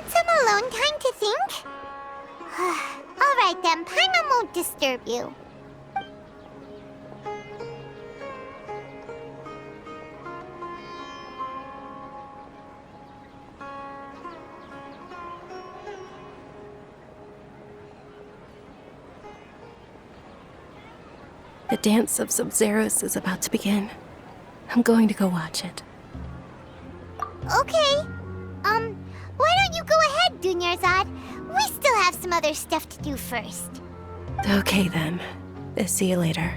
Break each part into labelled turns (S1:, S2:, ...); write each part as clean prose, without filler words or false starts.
S1: Want some alone time to think? Alright then, Paimon won't disturb you.
S2: The dance of Sub-Zeros is about to begin. I'm going to go watch it.
S1: Okay. Why don't you go ahead, Dunyarzad? We still have some other stuff to do first.
S2: Okay then. See you later.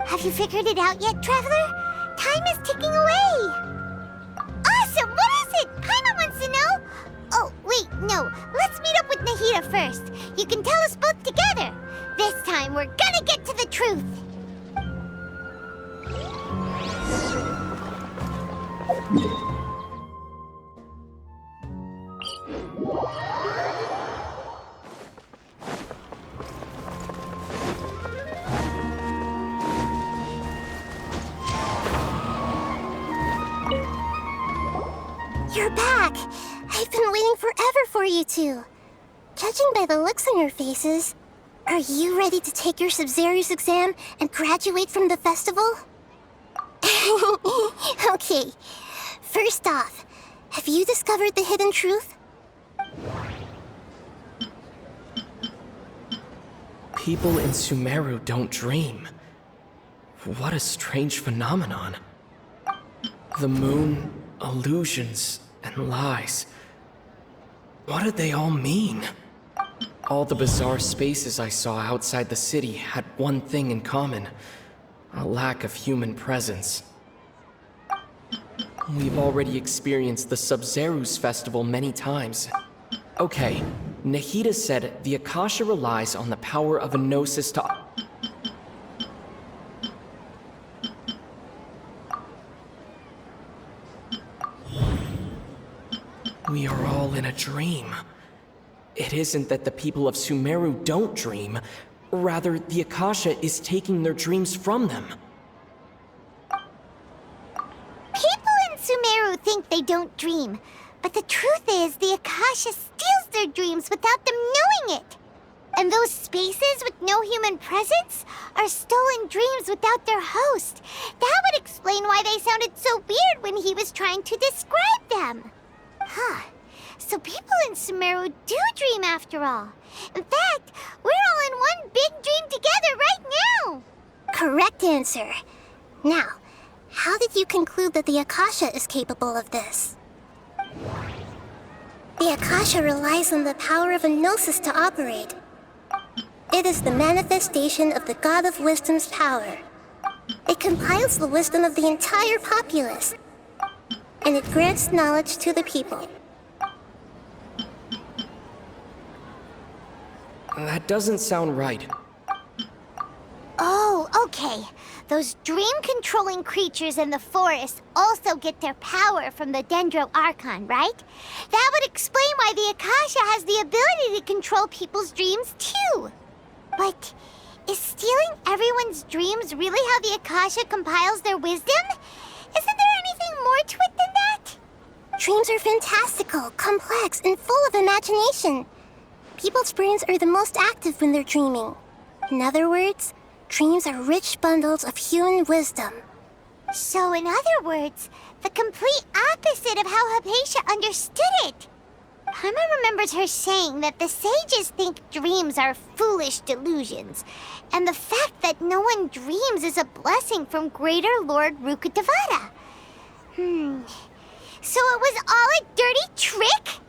S1: Have you figured it out yet, Traveler? Time is ticking away! Awesome! What is it? Paimon wants to know! Oh, wait, no. Let's meet up with Nahida first. You can tell us both together. This time, we're gonna get to the truth! You're back! I've been waiting forever for you two. Judging by the looks on your faces, are you ready to take your Sub-Zero's exam and graduate from the festival? Okay, first off, have you discovered the hidden truth?
S3: People in Sumeru don't dream. What a strange phenomenon. The moon, illusions, and lies. What did they all mean? All the bizarre spaces I saw outside the city had one thing in common: a lack of human presence. We've already experienced the Sub-Zero's festival many times. Okay, Nahida said the Akasha relies on the power of a gnosis to... We are all in a dream. It isn't that the people of Sumeru don't dream. Rather, the Akasha is taking their dreams from them.
S1: People in Sumeru think they don't dream, but the truth is the Akasha steals their dreams without them knowing it. And those spaces with no human presence are stolen dreams without their host. That would explain why they sounded so weird when he was trying to describe them. Huh. So people in Sumeru do dream after all. In fact, we're all in one big dream together right now. Correct answer. Now, how did you conclude that the Akasha is capable of this? The Akasha relies on the power of a gnosis to operate. It is the manifestation of the God of Wisdom's power. It compiles the wisdom of the entire populace, and it grants knowledge to the people.
S3: That doesn't sound right.
S1: Oh, okay. Those dream-controlling creatures in the forest also get their power from the Dendro Archon, right? That would explain why the Akasha has the ability to control people's dreams, too. But is stealing everyone's dreams really how the Akasha compiles their wisdom? Isn't there anything more to it than that? Dreams are fantastical, complex, and full of imagination. People's brains are the most active when they're dreaming. In other words, dreams are rich bundles of human wisdom. So in other words, the complete opposite of how Hypatia understood it. Paimon remembers her saying that the sages think dreams are foolish delusions, and the fact that no one dreams is a blessing from Greater Lord Rukkhadevata. So it was all a dirty trick?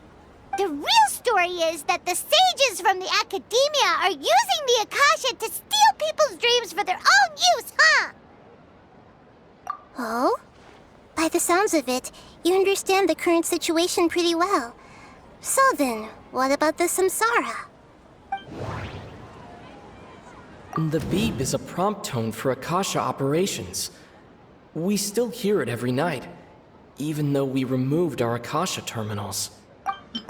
S1: The real story is that the sages from the Academia are using the Akasha to steal people's dreams for their own use, huh? Oh? By the sounds of it, you understand the current situation pretty well. So then, what about the Samsara?
S3: The beep is a prompt tone for Akasha operations. We still hear it every night, even though we removed our Akasha terminals.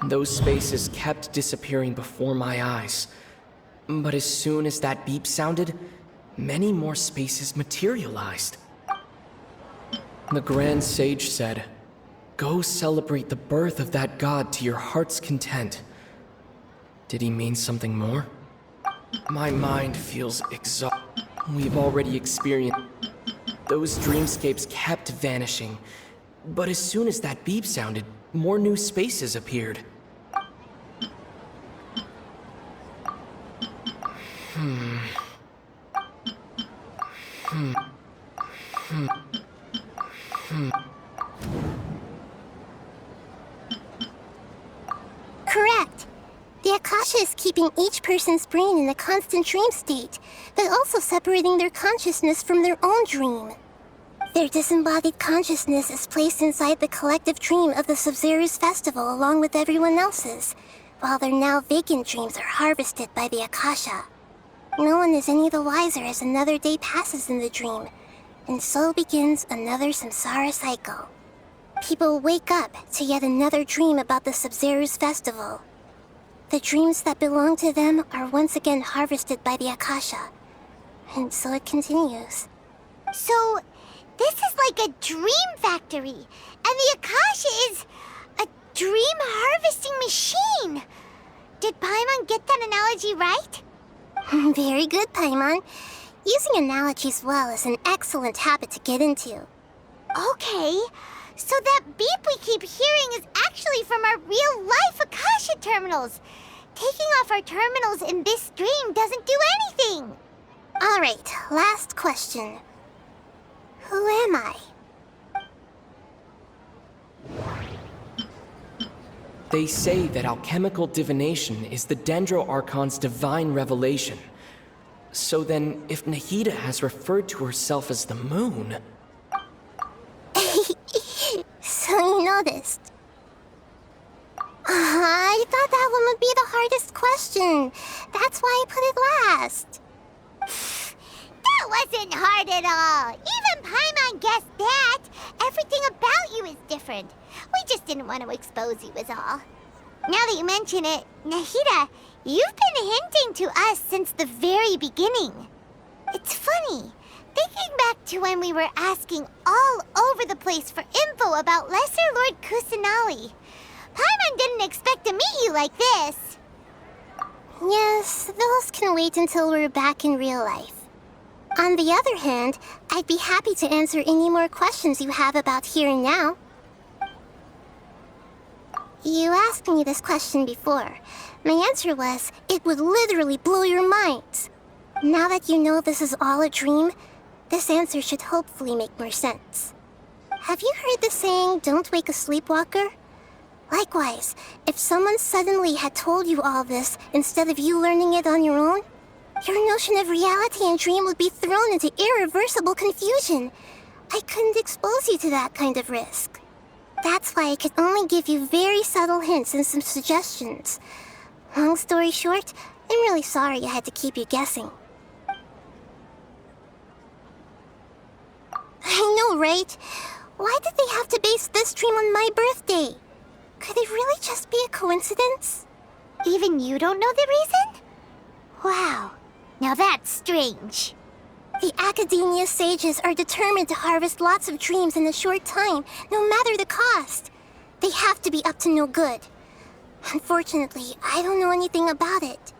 S3: Those spaces kept disappearing before my eyes. But as soon as that beep sounded, many more spaces materialized. The Grand Sage said, Go celebrate the birth of that god to your heart's content. Did he mean something more? My mind feels exhausted. We've already experienced... Those dreamscapes kept vanishing. But as soon as that beep sounded, more new spaces appeared.
S4: Correct. The Akasha is keeping each person's brain in a constant dream state, but also separating their consciousness from their own dream. Their disembodied consciousness is placed inside the collective dream of the Sumeru's festival along with everyone else's, while their now vacant dreams are harvested by the Akasha. No one is any the wiser as another day passes in the dream, and so begins another samsara cycle. People wake up to yet another dream about the Sumeru's festival. The dreams that belong to them are once again harvested by the Akasha, and so it continues.
S1: So, this is like a dream factory, and the Akasha is a dream harvesting machine. Did Paimon get that analogy right?
S4: Very good, Paimon. Using analogies well is an excellent habit to get into.
S1: Okay, so that beep we keep hearing is actually from our real-life Akasha terminals. Taking off our terminals in this dream doesn't do anything.
S4: Alright, last question. Who am I?
S3: They say that alchemical divination is the Dendro Archon's divine revelation. So then, if Nahida has referred to herself as the moon...
S4: So you noticed. I thought that one would be the hardest question. That's why I put it last.
S1: That wasn't hard at all. Even Paimon guessed that. Everything about you is different. We just didn't want to expose you is all. Now that you mention it, Nahida, you've been hinting to us since the very beginning. It's funny. Thinking back to when we were asking all over the place for info about Lesser Lord Kusanali, Paimon didn't expect to meet you like this.
S4: Yes, those can wait until we're back in real life. On the other hand, I'd be happy to answer any more questions you have about here and now. You asked me this question before. My answer was, it would literally blow your minds. Now that you know this is all a dream, this answer should hopefully make more sense. Have you heard the saying, don't wake a sleepwalker? Likewise, if someone suddenly had told you all this instead of you learning it on your own, your notion of reality and dream would be thrown into irreversible confusion. I couldn't expose you to that kind of risk. That's why I could only give you very subtle hints and some suggestions. Long story short, I'm really sorry I had to keep you guessing. I know, right? Why did they have to base this dream on my birthday? Could it really just be a coincidence?
S1: Even you don't know the reason? Wow, now that's strange.
S4: The Academia sages are determined to harvest lots of dreams in a short time, no matter the cost. They have to be up to no good. Unfortunately, I don't know anything about it.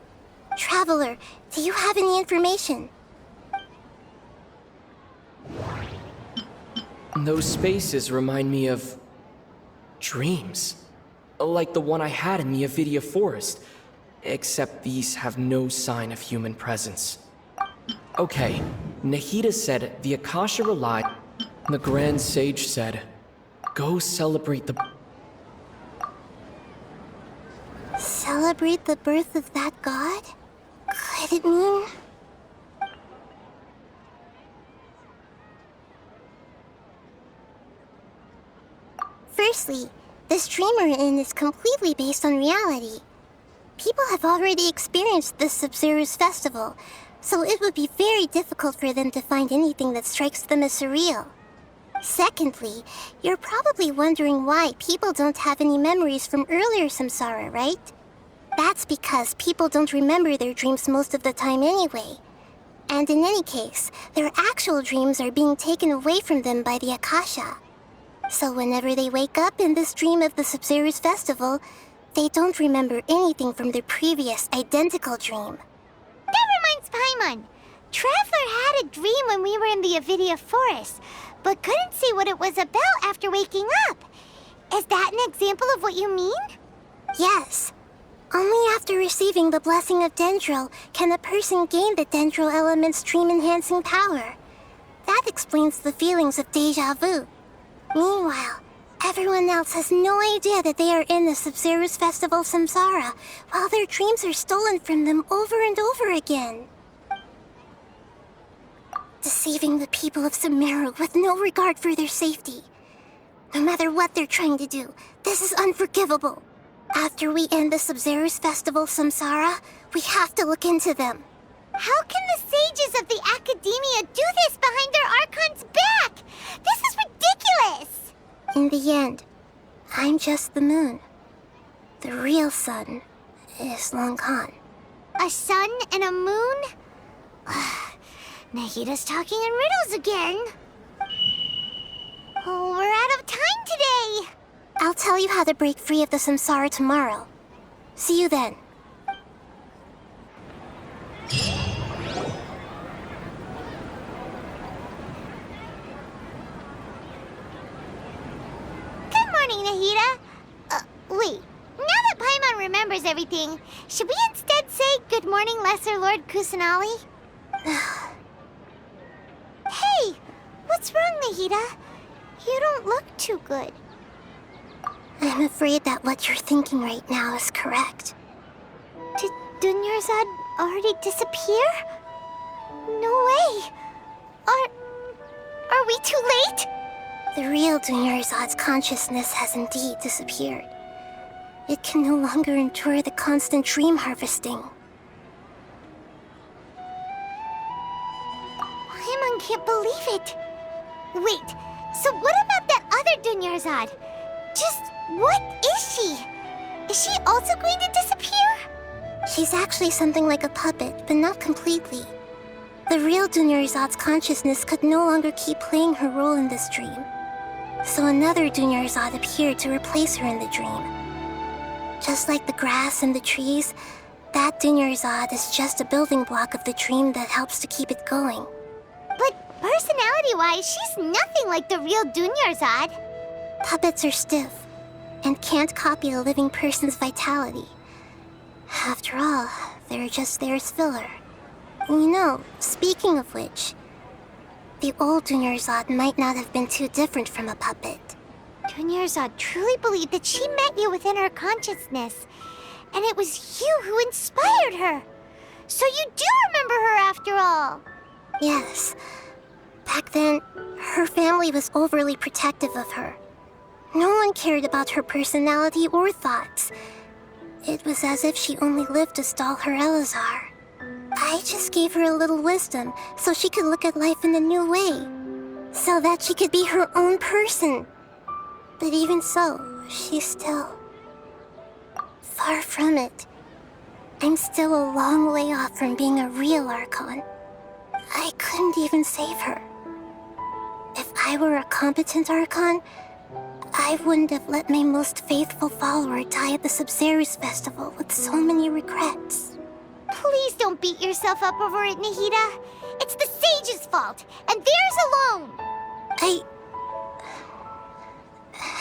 S4: Traveler, do you have any information?
S3: Those spaces remind me of... dreams. Like the one I had in the Avidia Forest. Except these have no sign of human presence. Okay, Nahida said the Akasha relied... The Grand Sage said, go celebrate the...
S4: Celebrate the birth of that god? Could it mean... Firstly, this dream we're in is completely based on reality. People have already experienced this Sumeru's festival, so it would be very difficult for them to find anything that strikes them as surreal. Secondly, you're probably wondering why people don't have any memories from earlier samsara, right? That's because people don't remember their dreams most of the time anyway. And in any case, their actual dreams are being taken away from them by the Akasha. So whenever they wake up in this dream of the Sumeru's festival, they don't remember anything from their previous identical dream.
S1: That reminds Paimon. Traveler had a dream when we were in the Avidia forest, but couldn't see what it was about after waking up. Is that an example of what you mean?
S4: Yes. Only after receiving the blessing of Dendril can a person gain the Dendril element's dream-enhancing power. That explains the feelings of deja vu. Meanwhile, everyone else has no idea that they are in the Sumeru's festival Samsara, while their dreams are stolen from them over and over again. Deceiving the people of Sumeru with no regard for their safety. No matter what they're trying to do, this is unforgivable. After we end the Sumeru's festival Samsara, we have to look into them.
S1: How can the sages of the Academia do this behind their Archon's back? This is ridiculous!
S4: In the end, I'm just the moon. The real sun is long gone.
S1: A sun and a moon? Nahida's talking in riddles again. Oh, we're out of time today.
S4: I'll tell you how to break free of the Samsara tomorrow. See you then.
S1: Good morning, Nahida. Wait. Now that Paimon remembers everything, should we instead say good morning, Lesser Lord Kusanali? Hey! What's wrong, Nahida? You don't look too good.
S4: I'm afraid that what you're thinking right now is correct.
S1: Did Dunyarzad already disappear? No way! Are we too late?
S4: The real Dunyarzad's consciousness has indeed disappeared. It can no longer endure the constant dream harvesting.
S1: Paimon can't believe it. Wait, so what about that other Dunyarzad? Just what is she? Is she also going to disappear?
S4: She's actually something like a puppet, but not completely. The real Dunyarzad's consciousness could no longer keep playing her role in this dream. So another Dunyarzad appeared to replace her in the dream. Just like the grass and the trees, that Dunyarzad is just a building block of the dream that helps to keep it going.
S1: But personality-wise, she's nothing like the real Dunyarzad.
S4: Puppets are stiff and can't copy a living person's vitality. After all, they're just there as filler. You know, speaking of which, the old Dunyarzad might not have been too different from a puppet.
S1: Dunyarzad truly believed that she met you within her consciousness, and it was you who inspired her. So you do remember her after all.
S4: Yes. Back then, her family was overly protective of her. No one cared about her personality or thoughts. It was as if she only lived to stall her Elazar. I just gave her a little wisdom so she could look at life in a new way. So that she could be her own person. But even so, she's still far from it. I'm still a long way off from being a real Archon. I couldn't even save her. If I were a competent Archon, I wouldn't have let my most faithful follower die at the Sumeru's festival with so many regrets.
S1: Please don't beat yourself up over it, Nahida. It's the sage's fault, and theirs alone.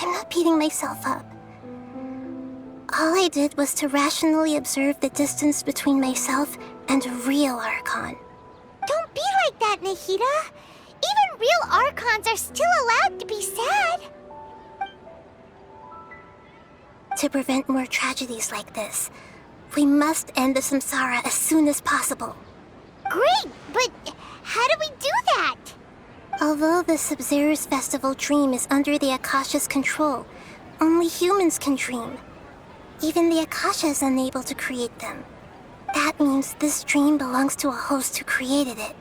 S4: I'm not beating myself up. All I did was to rationally observe the distance between myself and a real Archon.
S1: Don't be like that, Nahida. Even real Archons are still allowed to be sad.
S4: To prevent more tragedies like this, we must end the Samsara as soon as possible.
S1: Great, but how do we do that?
S4: Although the Sumeru's festival dream is under the Akasha's control, only humans can dream. Even the Akasha is unable to create them. That means this dream belongs to a host who created it.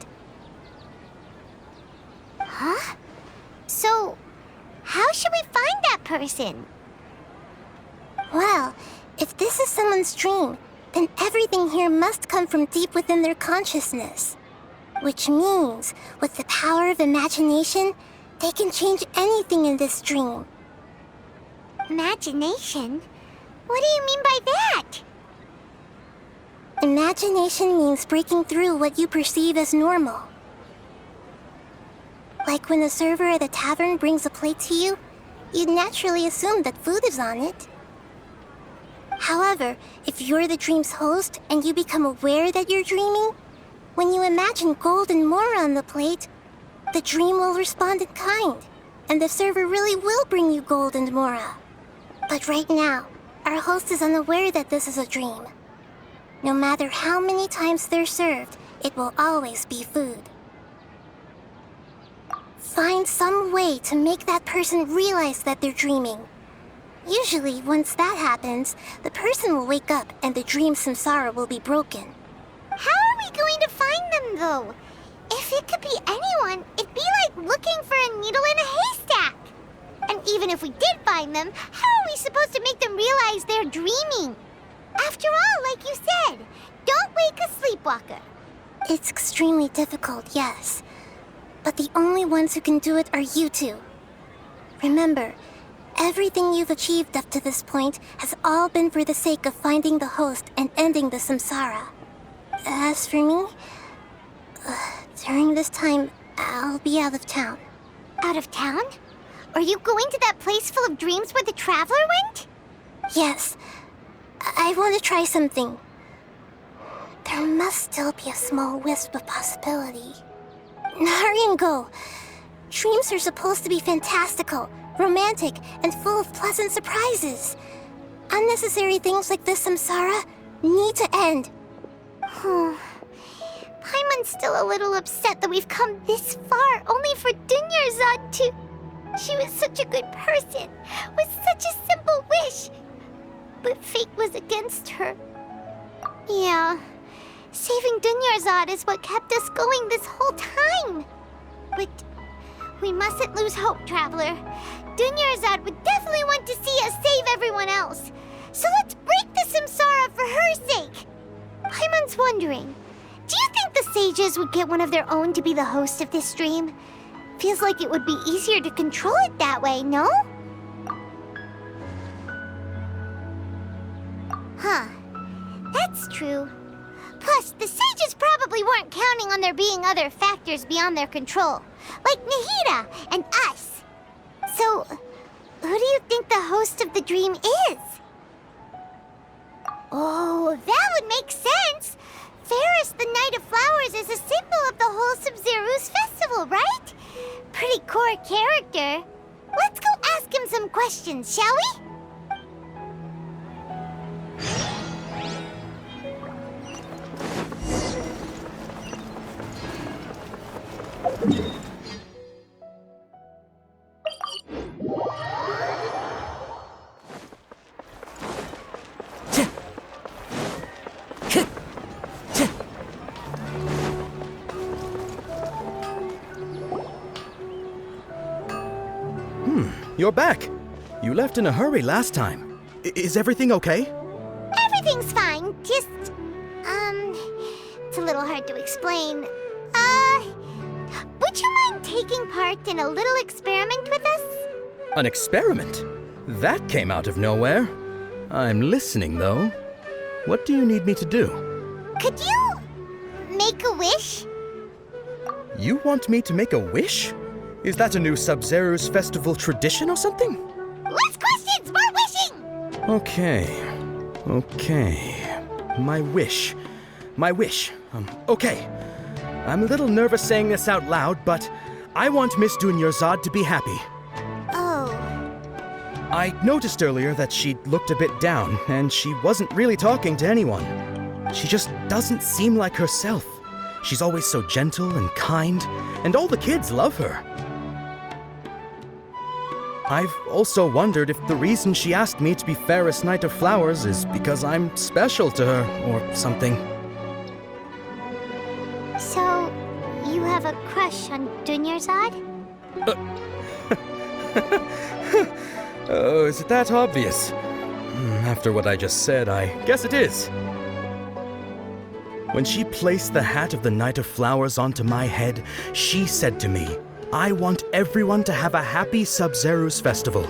S1: Huh? So, how should we find that person?
S4: Well, if this is someone's dream, then everything here must come from deep within their consciousness. Which means, with the power of imagination, They can change anything in this dream.
S1: Imagination? What do you mean by that?
S4: Imagination means breaking through what you perceive as normal. Like when the server at a tavern brings a plate to you, you'd naturally assume that food is on it. However, if you're the dream's host and you become aware that you're dreaming, when you imagine gold and more on the plate, the dream will respond in kind, and the server really will bring you gold and mora. But right now, our host is unaware that this is a dream. No matter how many times they're served, it will always be food. Find some way to make that person realize that they're dreaming. Usually, once that happens, the person will wake up and the dream samsara will be broken.
S1: How are we going to find them, though? If it could be anyone, it'd be like looking for a needle in a haystack. And even if we did find them, how are we supposed to make them realize they're dreaming? After all, like you said, don't wake a sleepwalker.
S4: It's extremely difficult, yes. But the only ones who can do it are you two. Remember, everything you've achieved up to this point has all been for the sake of finding the host and ending the samsara. As for me, during this time, I'll be out of town.
S1: Out of town? Are you going to that place full of dreams where the traveler went?
S4: Yes, I want to try something. There must still be a small wisp of possibility. Hurry and go. Dreams are supposed to be fantastical, romantic, and full of pleasant surprises. Unnecessary things like this samsara need to end.
S1: Paimon's still a little upset that we've come this far only for Dunyarzad to... She was such a good person, with such a simple wish. But fate was against her. Yeah, saving Dunyarzad is what kept us going this whole time. But we mustn't lose hope, Traveler. Dunyarzad would definitely want to see us save everyone else. So let's break the samsara for her sake. Paimon's wondering, do you think the sages would get one of their own to be the host of this dream? Feels like it would be easier to control it that way, no? Huh. That's true. Plus, the sages probably weren't counting on there being other factors beyond their control, like Nahida and us. So, who do you think the host of the dream is? Oh, that would make sense. Ferris, the Knight of Flowers, is a symbol of the wholesome Zeru's festival, right? Pretty core character. Let's go ask him some questions, shall we?
S5: You're back. You left in a hurry last time. Is everything okay?
S1: Everything's fine. Just, it's a little hard to explain. Would you mind taking part in a little experiment with us?
S5: An experiment? That came out of nowhere. I'm listening, though. What do you need me to do?
S1: Could you make a wish?
S5: You want me to make a wish? Is that a new Sub-Zero's festival tradition or something?
S1: Less questions, more wishing!
S5: Okay. My wish. Okay. I'm a little nervous saying this out loud, but I want Miss Dunyarzad to be happy.
S1: Oh.
S5: I noticed earlier that she looked a bit down, and she wasn't really talking to anyone. She just doesn't seem like herself. She's always so gentle and kind, and all the kids love her. I've also wondered if the reason she asked me to be Fairest Knight of Flowers is because I'm special to her, or something.
S1: So, you have a crush on Dunyarzad?
S5: Oh, is it that obvious? After what I just said, I guess it is. When she placed the hat of the Knight of Flowers onto my head, she said to me, I want everyone to have a happy Sub-Zero's festival.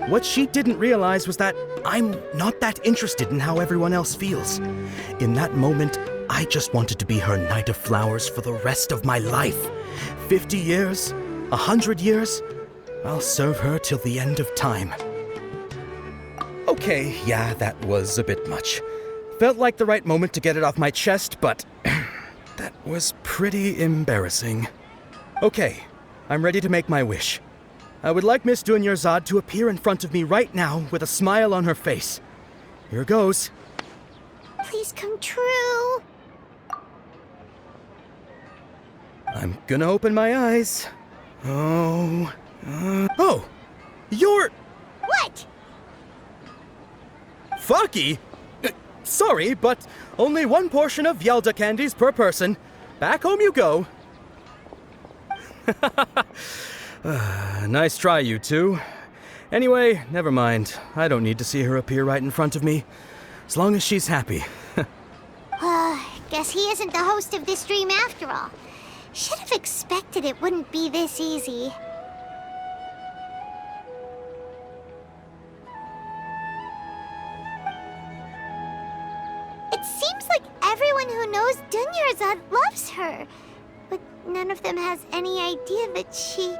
S5: What she didn't realize was that I'm not that interested in how everyone else feels. In that moment, I just wanted to be her Knight of Flowers for the rest of my life. 50 years, 100 years, I'll serve her till the end of time. Okay, yeah, that was a bit much. Felt like the right moment to get it off my chest, but that was pretty embarrassing. Okay, I'm ready to make my wish. I would like Miss Dunyarzad to appear in front of me right now with a smile on her face. Here goes.
S1: Please come true.
S5: I'm gonna open my eyes. Oh, you're...
S1: What?
S5: Faki? Sorry, but only one portion of Yalda candies per person. Back home you go. Nice try, you two. Anyway, never mind. I don't need to see her appear right in front of me. As long as she's happy.
S1: Guess he isn't the host of this dream after all. Should have expected it wouldn't be this easy. It seems like everyone who knows Dunyarzad loves her, but none of them has any idea that she...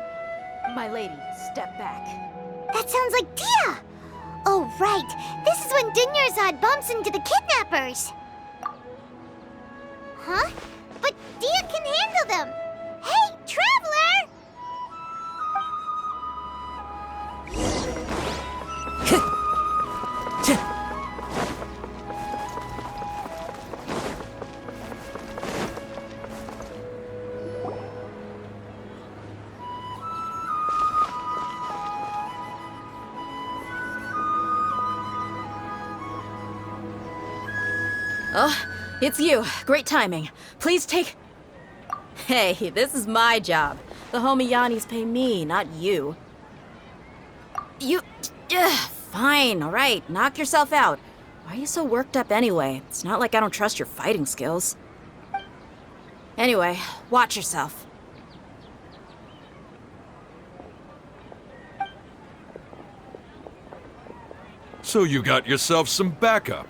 S2: My lady, step back.
S1: That sounds like Dia! Oh, right. This is when Dunyarzad bumps into the kidnappers. Huh? But Dia can handle them. Hey, Traveler!
S6: Oh, it's you. Great timing. Please take... Hey, this is my job. The homie Yannis pay me, not you. You... fine, alright. Knock yourself out. Why are you so worked up anyway? It's not like I don't trust your fighting skills. Anyway, watch yourself.
S7: So you got yourself some backup.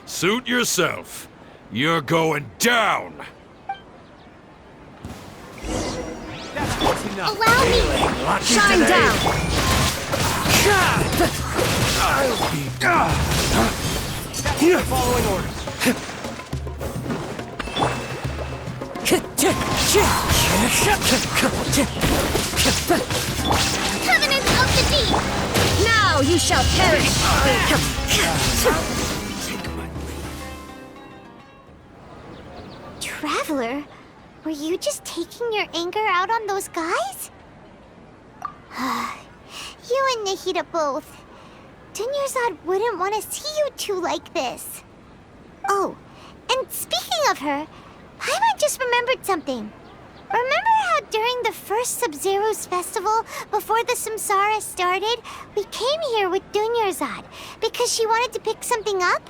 S7: Suit yourself. You're going down.
S1: Allow me!
S6: Shine down!
S3: Following orders.
S1: Covenant of the Deep!
S6: Now you shall perish!
S1: Traveler, were you just taking your anger out on those guys? You and Nahida both. Dunyarzad wouldn't want to see you two like this. Oh, and speaking of her, Paimon just remembered something. Remember how during the first Sub-Zero's festival, before the Samsara started, we came here with Dunyarzad because she wanted to pick something up?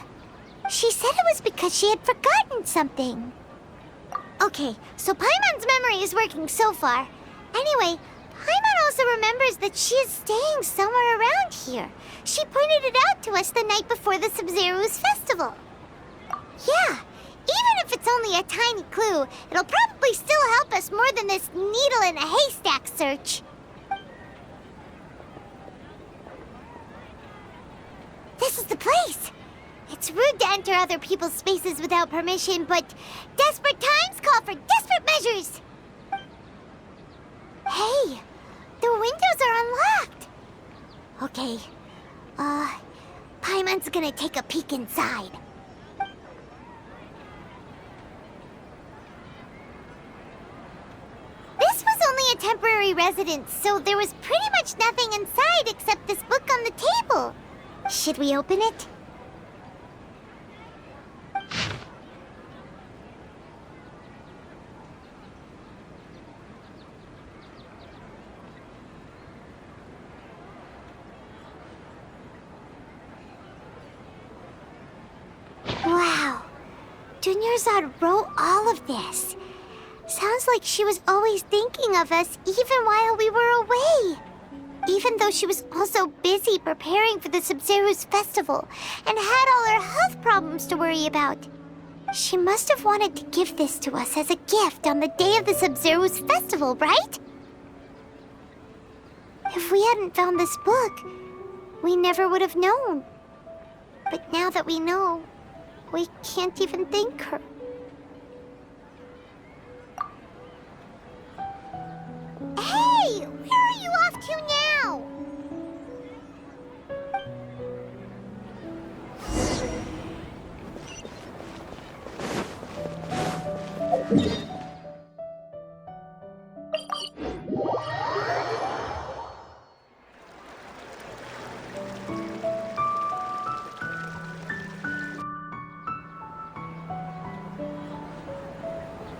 S1: She said it was because she had forgotten something. Okay, so Paimon's memory is working so far. Anyway, Paimon also remembers that she is staying somewhere around here. She pointed it out to us the night before the Sub-Zero's festival. Yeah, even if it's only a tiny clue, it'll probably still help us more than this needle in a haystack search. This is the place. It's rude to enter other people's spaces without permission, but desperate times call for desperate measures. Hey, the windows are unlocked. Okay, Paimon's gonna take a peek inside. This was only a temporary residence, so there was pretty much nothing inside except this book on the table. Should we open it? Wow. Dunyarzad wrote all of this. Sounds like she was always thinking of us even while we were away. Even though she was also busy preparing for the Sumeru's festival and had all her health problems to worry about. She must have wanted to give this to us as a gift on the day of the Sumeru's festival, right? If we hadn't found this book, we never would have known. But now that we know, we can't even thank her. Hey! Where are you off to now?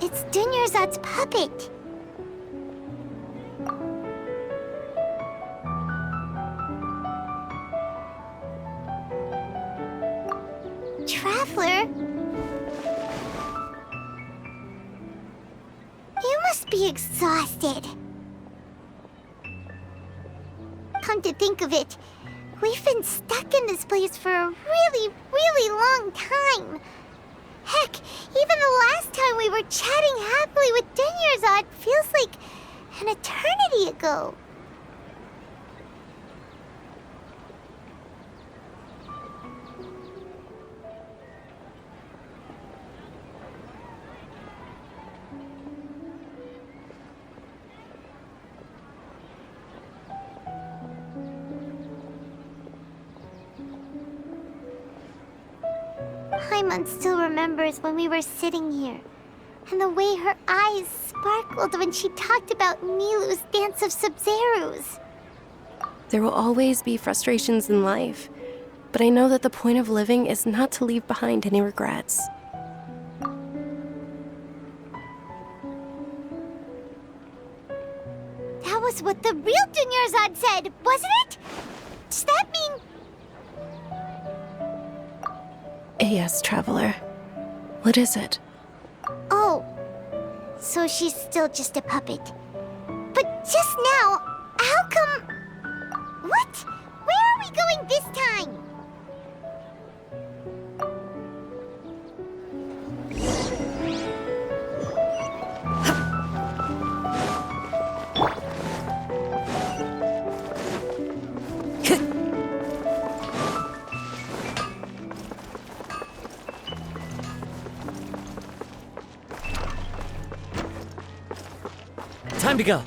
S1: It's Dunyarzad's puppet. Traveler? You must be exhausted. Come to think of it, we've been stuck in this place for a really, really long time. Heck, even the last time we were chatting happily with Dunyarzad feels like an eternity ago. Paimon still remembers when we were sitting here, and the way her eyes sparkled when she talked about Nilu's Dance of Sub-Zerus.
S2: There will always be frustrations in life, but I know that the point of living is not to leave behind any regrets.
S1: That was what the real Dunyarzad said, wasn't it? Does that mean...
S2: Yes, Traveler. What is it?
S1: Oh, so she's still just a puppet. But just now, how come... What? Where are we going this time?
S8: Time to go.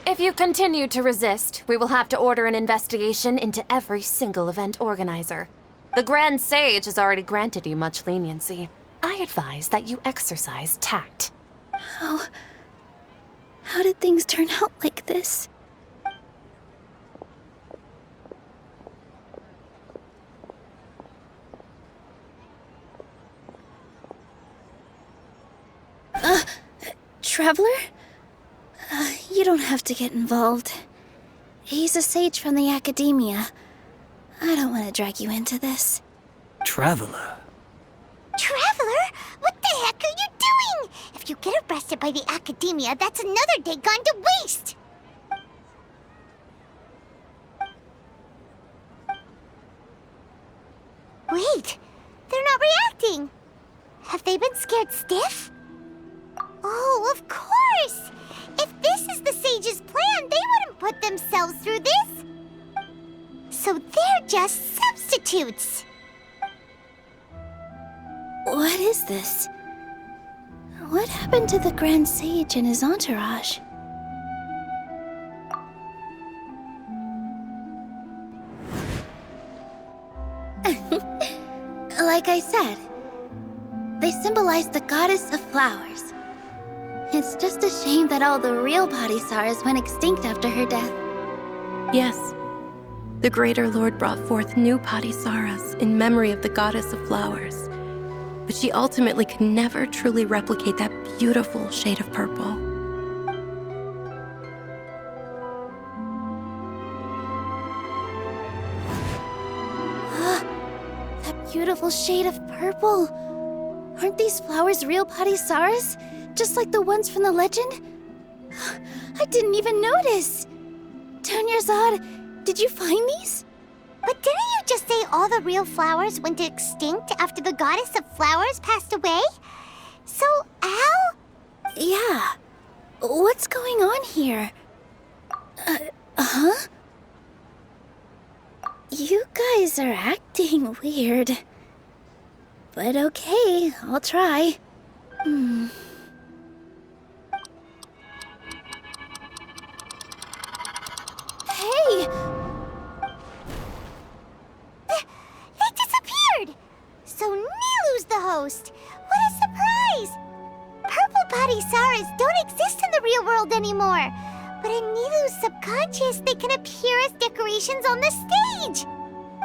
S9: If you continue to resist, we will have to order an investigation into every single event organizer. The Grand Sage has already granted you much leniency. I advise that you exercise tact.
S10: How did things turn out like this? Traveler? You don't have to get involved. He's a sage from the academia. I don't want to drag you into this.
S8: Traveler.
S1: Traveler? What the heck are you doing? If you get arrested by the academia, that's another day gone to waste! Wait, they're not reacting. Have they been scared stiff? Oh, of course! If this is the sage's plan, they wouldn't put themselves through this. So they're just substitutes.
S10: What is this? What happened to the Grand Sage and his entourage? Like I said, they symbolize the goddess of flowers. It's just a shame that all the real Bodhisattvas went extinct after her death.
S2: Yes. The Greater Lord brought forth new Padisarahs in memory of the goddess of flowers. But she ultimately could never truly replicate that beautiful shade of purple.
S10: That beautiful shade of purple. Aren't these flowers real Padisaras? Just like the ones from the legend? I didn't even notice. Dunyarzad, did you find these?
S1: But didn't you just say all the real flowers went extinct after the goddess of flowers passed away? So, how?
S10: Yeah. What's going on here? Huh? You guys are acting weird. But okay, I'll try. Hey!
S1: They disappeared! So Nilu's the host! What a surprise! Purple Padisaras don't exist in the real world anymore. But in Nilu's subconscious, they can appear as decorations on the stage.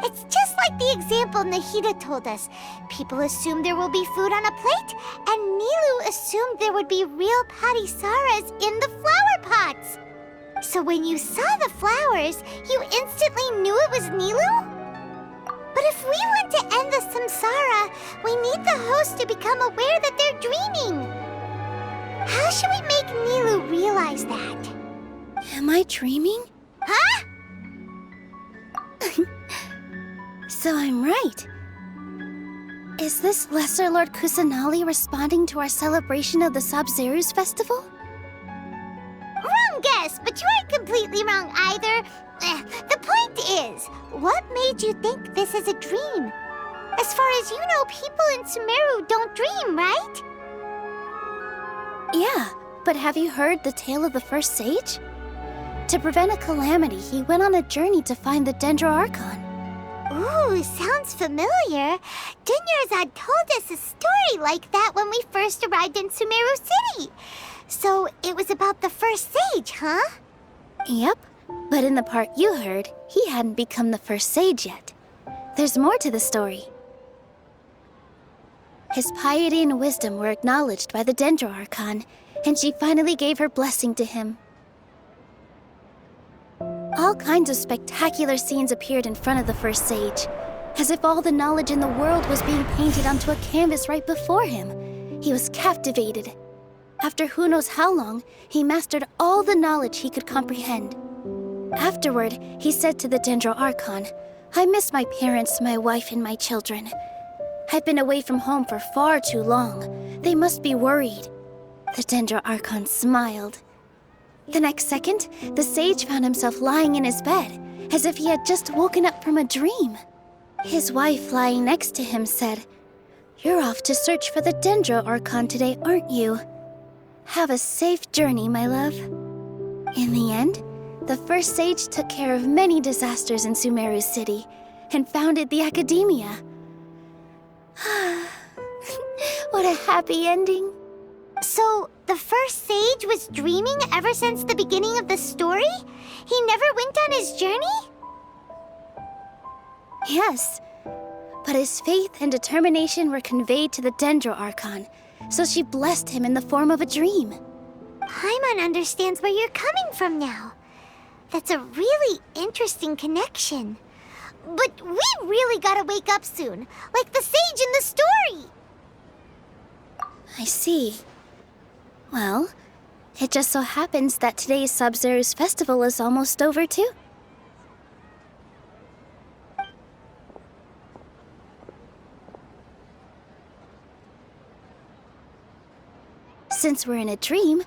S1: It's just like the example Nahida told us. People assumed there will be food on a plate, and Nilu assumed there would be real Padisaras in the flower pots. So when you saw the flowers, you instantly knew it was Nilu? But if we want to end the samsara, we need the host to become aware that they're dreaming. How should we make Nilu realize that?
S10: Am I dreaming?
S1: Huh?
S10: So I'm right. Is this Lesser Lord Kusanali responding to our celebration of the Sabzeruz festival?
S1: Wrong guess, but you aren't completely wrong either. The point is, what made you think this is a dream? As far as you know, people in Sumeru don't dream, right?
S10: Yeah, but have you heard the tale of the first sage? To prevent a calamity, he went on a journey to find the Dendro Archon.
S1: Ooh, sounds familiar. Dunyarzad told us a story like that when we first arrived in Sumeru City. So it was about the first sage, huh?
S10: Yep, but in the part you heard, he hadn't become the first sage yet. There's more to the story. His piety and wisdom were acknowledged by the Dendro Archon, and she finally gave her blessing to him. All kinds of spectacular scenes appeared in front of the first sage, as if all the knowledge in the world was being painted onto a canvas right before him. He was captivated. After who knows how long, he mastered all the knowledge he could comprehend. Afterward, he said to the Dendro Archon, "I miss my parents, my wife, and my children. I've been away from home for far too long. They must be worried." The Dendro Archon smiled. The next second, the sage found himself lying in his bed, as if he had just woken up from a dream. His wife, lying next to him, said, "You're off to search for the Dendro Archon today, aren't you? Have a safe journey, my love." In the end, the first sage took care of many disasters in Sumeru City and founded the Academia. What a happy ending.
S1: So, the first sage was dreaming ever since the beginning of the story? He never went on his journey?
S10: Yes, but his faith and determination were conveyed to the Dendro Archon, so she blessed him in the form of a dream.
S1: Paimon understands where you're coming from now. That's a really interesting connection. But we really gotta wake up soon, like the sage in the story.
S10: I see. Well, it just so happens that today's Sabzeruz festival is almost over too. Since we're in a dream,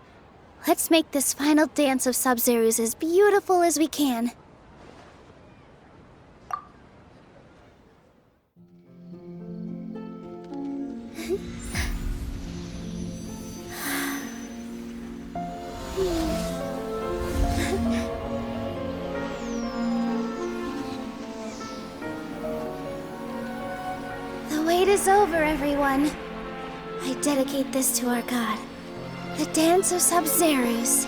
S10: let's make this final dance of Sabzeruz as beautiful as we can. The wait is over, everyone. I dedicate this to our god, the dance of Sabzeruz.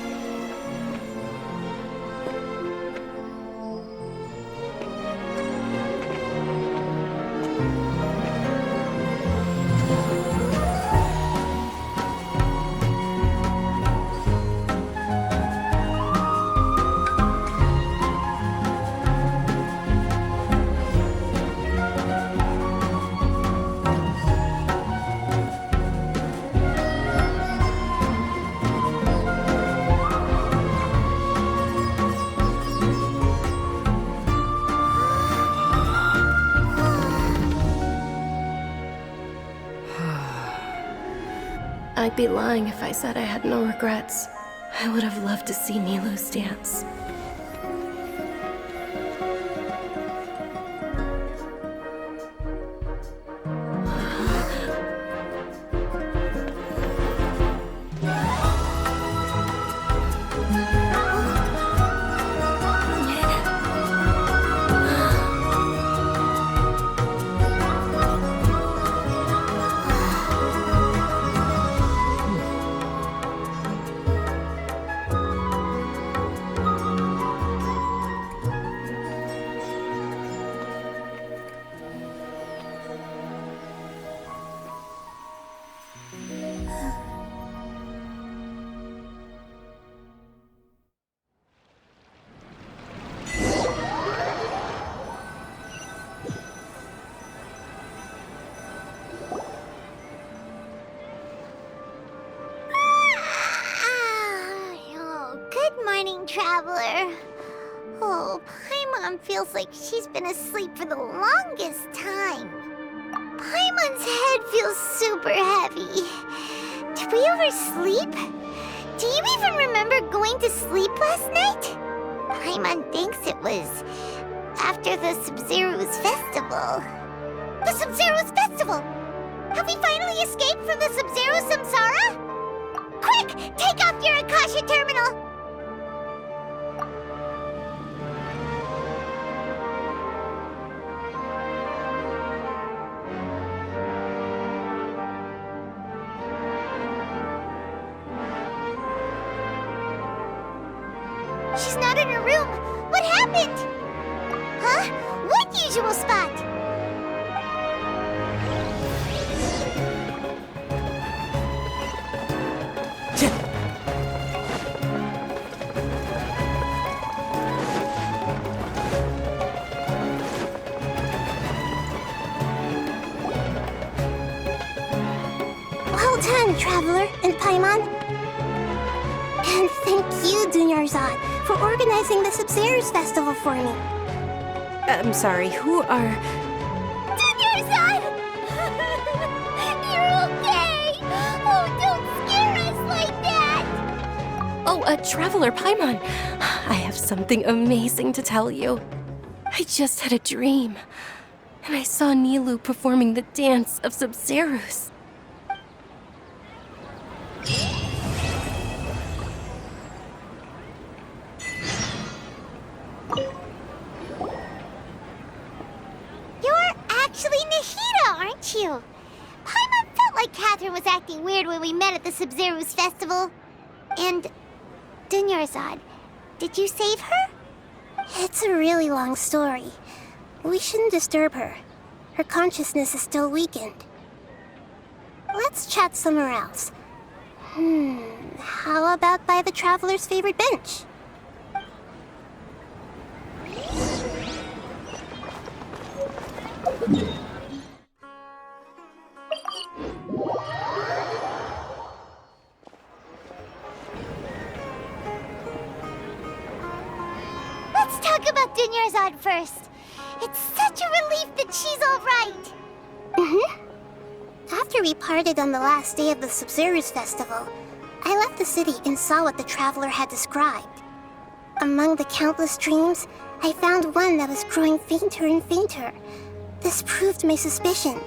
S2: I'd be lying if I said I had no regrets. I would have loved to see Nilou's dance.
S1: Traveler. Oh, Paimon feels like she's been asleep for the longest time. Paimon's head feels super heavy. Did we oversleep? Do you even remember going to sleep last night? Paimon thinks it was after the Sumeru's festival. The Sumeru's festival! Have we finally escaped from the Sumeru Samsara? Quick! Take off your Akasha terminal! She's not in her room. What happened? Huh? What usual spot?
S4: Well done, Traveler and Paimon. And thank you, Dunyarzad, for organizing the Sumeru's festival for me.
S2: I'm sorry, who are...
S1: Dunyarzad! You're okay! Oh, don't scare us like that!
S2: Oh, Traveler Paimon. I have something amazing to tell you. I just had a dream, and I saw Nilou performing the dance of Sumeru's.
S1: Aren't you? Paimon felt like Catherine was acting weird when we met at the Sumeru's festival. And Dunyarzad, did you save her?
S4: It's a really long story. We shouldn't disturb her. Her consciousness is still weakened. Let's chat somewhere else. How about by the Traveler's favorite bench?
S1: Let's talk about Dunyarzad first. It's such a relief that she's all right.
S4: After we parted on the last day of the Sumeru's festival, I left the city and saw what the Traveler had described. Among the countless dreams, I found one that was growing fainter and fainter. This proved my suspicion.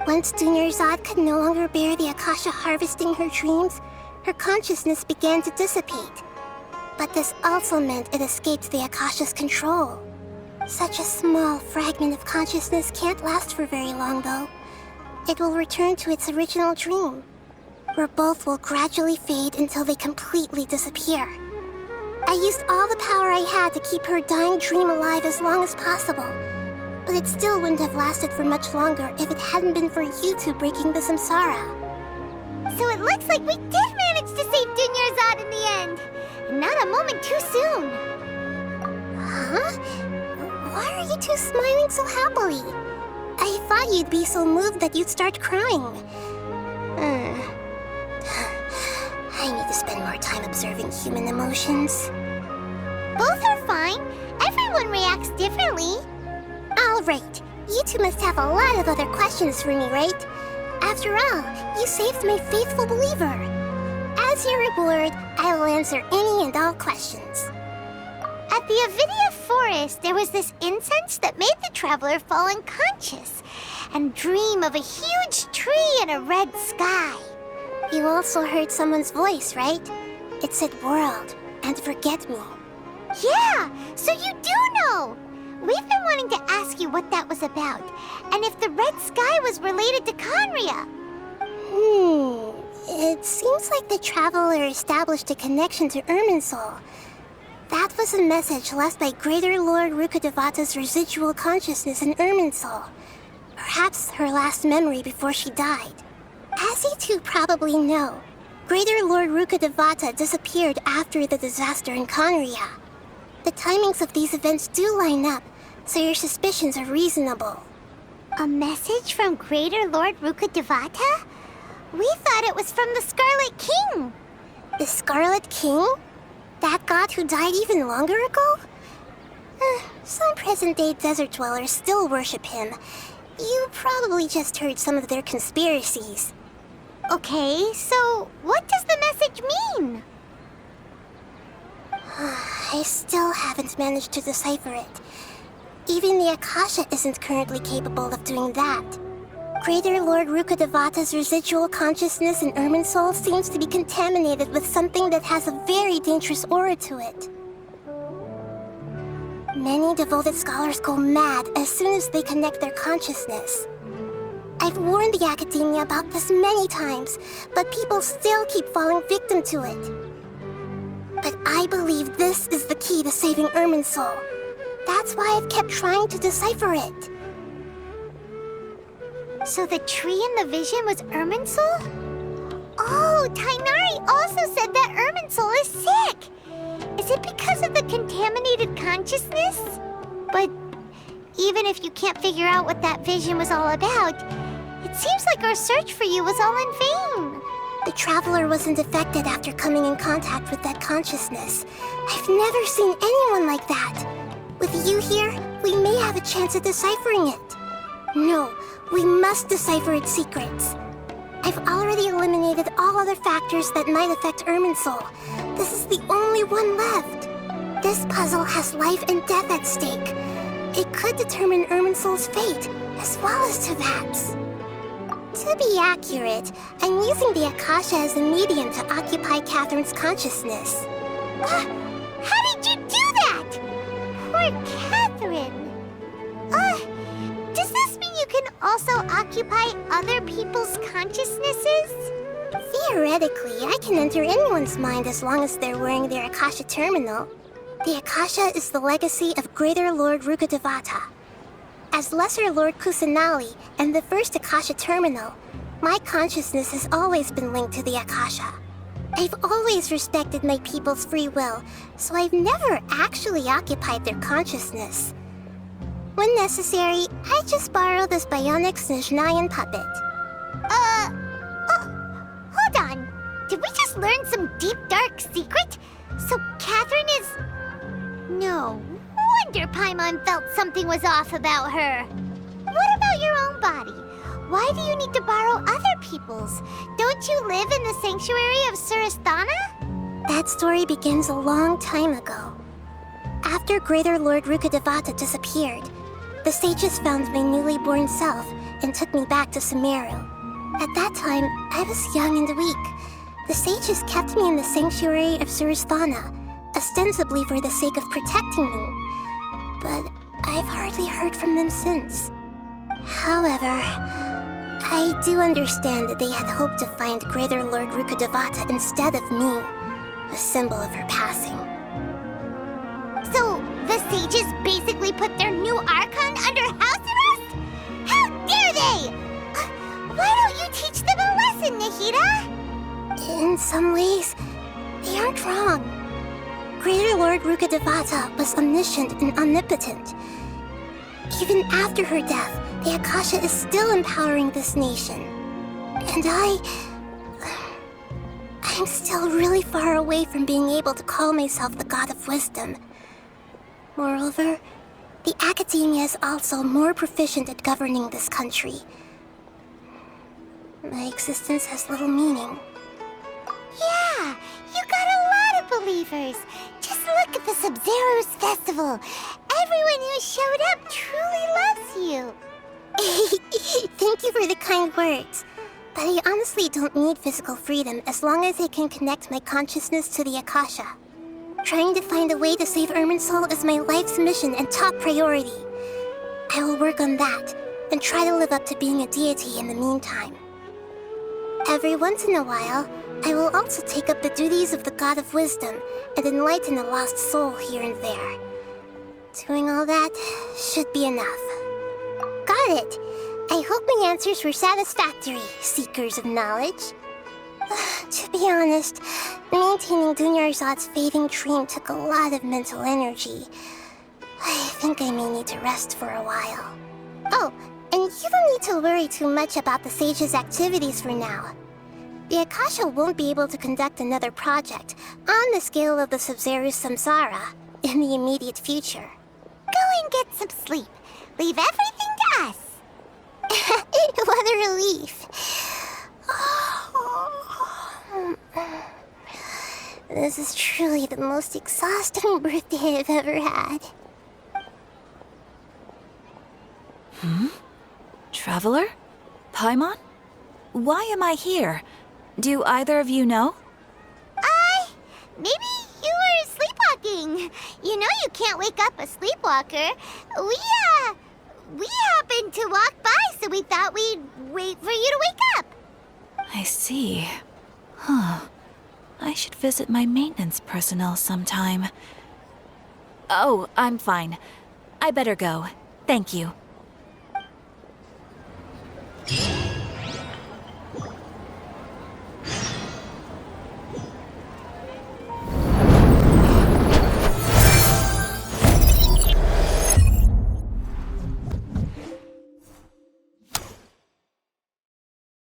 S4: Once Dunyarzad could no longer bear the Akasha harvesting her dreams, her consciousness began to dissipate. But this also meant it escaped the Akasha's control. Such a small fragment of consciousness can't last for very long, though. It will return to its original dream, where both will gradually fade until they completely disappear. I used all the power I had to keep her dying dream alive as long as possible, but it still wouldn't have lasted for much longer if it hadn't been for you two breaking the samsara.
S1: So it looks like we did manage to save Dunyarzad in the end. Not a moment too soon.
S4: Huh? Why are you two smiling so happily? I thought you'd be so moved that you'd start crying. I need to spend more time observing human emotions.
S1: Both are fine. Everyone reacts differently.
S4: All right. You two must have a lot of other questions for me, right? After all, you saved my faithful believer. As your reward, I will answer any and all questions.
S1: At the Avidia forest, there was this incense that made the traveler fall unconscious and dream of a huge tree and a red sky.
S4: You also heard someone's voice, right? It said world and forget me.
S1: Yeah, so you do know! We've been wanting to ask you what that was about, and if the red sky was related to Conria.
S4: It seems like the traveler established a connection to Irminsul. That was a message left by Greater Lord Rukkhadevata's residual consciousness in Irminsul. Perhaps her last memory before she died. As you two probably know, Greater Lord Rukkhadevata disappeared after the disaster in Conria. The timings of these events do line up, so your suspicions are reasonable.
S1: A message from Greater Lord Rukkhadevata? We thought it was from the Scarlet King.
S4: The Scarlet King? That god who died even longer ago? Some present-day desert dwellers still worship him. You probably just heard some of their conspiracies.
S1: Okay, so what does the message mean?
S4: I still haven't managed to decipher it. Even the Akasha isn't currently capable of doing that. Greater Lord Rukkhadevata's residual consciousness in Irminsul seems to be contaminated with something that has a very dangerous aura to it. Many devoted scholars go mad as soon as they connect their consciousness. I've warned the Academia about this many times, but people still keep falling victim to it. But I believe this is the key to saving Irminsul. That's why I've kept trying to decipher it.
S1: So the tree in the vision was Irminsul? Oh, Tainari also said that Irminsul is sick! Is it because of the contaminated consciousness? But even if you can't figure out what that vision was all about, it seems like our search for you was all in vain.
S4: The Traveler wasn't affected after coming in contact with that consciousness. I've never seen anyone like that. With you here, we may have a chance at deciphering it. No, we must decipher its secrets. I've already eliminated all other factors that might affect Irminsul. This is the only one left. This puzzle has life and death at stake. It could determine Irminsul's fate, as well as Tevat's. To be accurate, I'm using the Akasha as a medium to occupy Catherine's consciousness.
S1: How did you do that? Poor Catherine. Does this mean you can also occupy other people's consciousnesses?
S4: Theoretically, I can enter anyone's mind as long as they're wearing their Akasha terminal. The Akasha is the legacy of Greater Lord Rukkhadevata. As Lesser Lord Kusanali and the first Akasha terminal, my consciousness has always been linked to the Akasha. I've always respected my people's free will, so I've never actually occupied their consciousness. When necessary, I just borrow this bionic Snezhnayan puppet.
S1: Hold on. Did we just learn some deep, dark secret? So Catherine is... No wonder Paimon felt something was off about her. What about your own body? Why do you need to borrow other people's? Don't you live in the sanctuary of Surasthana?
S4: That story begins a long time ago. After Greater Lord Rukkhadevata disappeared, the sages found my newly born self and took me back to Sumeru. At that time, I was young and weak. The sages kept me in the sanctuary of Surasthana, ostensibly for the sake of protecting me. But I've hardly heard from them since. However, I do understand that they had hoped to find Greater Lord Rukkhadevata instead of me, a symbol of her passing.
S1: So, the sages basically put their new Archon under house arrest? How dare they! Why don't you teach them a lesson, Nahida?
S4: In some ways, they aren't wrong. Greater Lord Rukkhadevata was omniscient and omnipotent. Even after her death, the Akasha is still empowering this nation. And I'm still really far away from being able to call myself the God of Wisdom. Moreover, the Academia is also more proficient at governing this country. My existence has little meaning.
S1: Yeah, you got a lot of believers. Just look at the Sub-Zero's festival. Everyone who showed up truly loves you.
S4: Thank you for the kind words. But I honestly don't need physical freedom as long as I can connect my consciousness to the Akasha. Trying to find a way to save Irminsul is my life's mission and top priority. I will work on that, and try to live up to being a deity in the meantime. Every once in a while, I will also take up the duties of the God of Wisdom and enlighten a lost soul here and there. Doing all that should be enough. Got it! I hope my answers were satisfactory, seekers of knowledge. To be honest, maintaining Dunyarzad's fading dream took a lot of mental energy. I think I may need to rest for a while. Oh, and you don't need to worry too much about the Sage's activities for now. The Akasha won't be able to conduct another project on the scale of the Sub-Zero Samsara in the immediate future.
S1: Go and get some sleep. Leave everything to us.
S4: What a relief. This is truly the most exhausting birthday I've ever had.
S11: Traveler? Paimon? Why am I here? Do either of you know?
S1: Maybe you were sleepwalking. You know you can't wake up a sleepwalker. We happened to walk by, so we thought we'd wait for you to wake up.
S11: I see. Huh. I should visit my maintenance personnel sometime. Oh, I'm fine. I better go. Thank you.